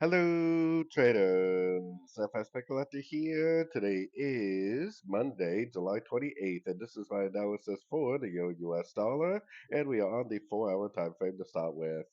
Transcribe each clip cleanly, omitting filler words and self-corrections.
Hello, traders. FX Pip Collector here. Today is Monday, July 28th, and this is my analysis for the US dollar, and we are on the 4-hour time frame to start with.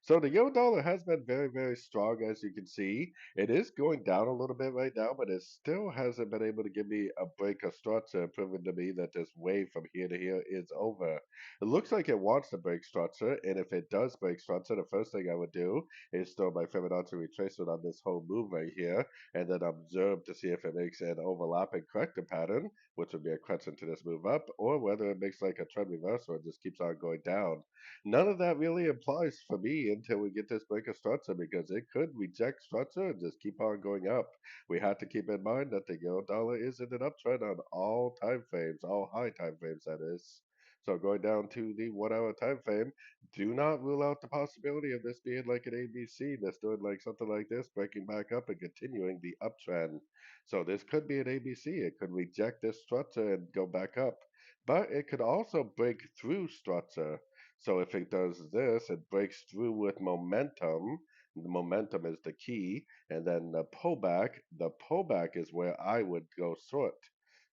So the euro dollar has been very, very strong, as you can see. It is going down a little bit right now, but it still hasn't been able to give me a break of structure, proving to me that this wave from here to here is over. It looks like it wants to break structure, and if it does break structure, the first thing I would do is throw my Fibonacci retracement on this whole move right here, and then observe to see if it makes an overlapping corrector pattern, which would be a correction to this move up, or whether it makes like a trend reversal and just keeps on going down. None of that really implies for me until we get this break of structure because it could reject structure and just keep on going up. We have to keep in mind that the euro dollar is in an uptrend on all time frames, all high time frames, that is. So going down to the 1 hour time frame, do not rule out the possibility of this being like an ABC that's doing like something like this, breaking back up and continuing the uptrend. So this could be an ABC. It could reject this structure and go back up, but it could also break through structure. So if it does this, it breaks through with momentum. The momentum is the key, and then the pullback. The pullback is where I would go short.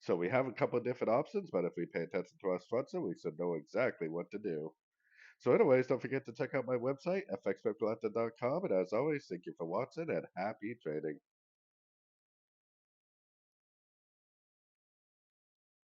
So we have a couple of different options, but if we pay attention to our structure, we should know exactly what to do. So anyways, don't forget to check out my website, fxpipcollector.com. And as always, thank you for watching and happy trading.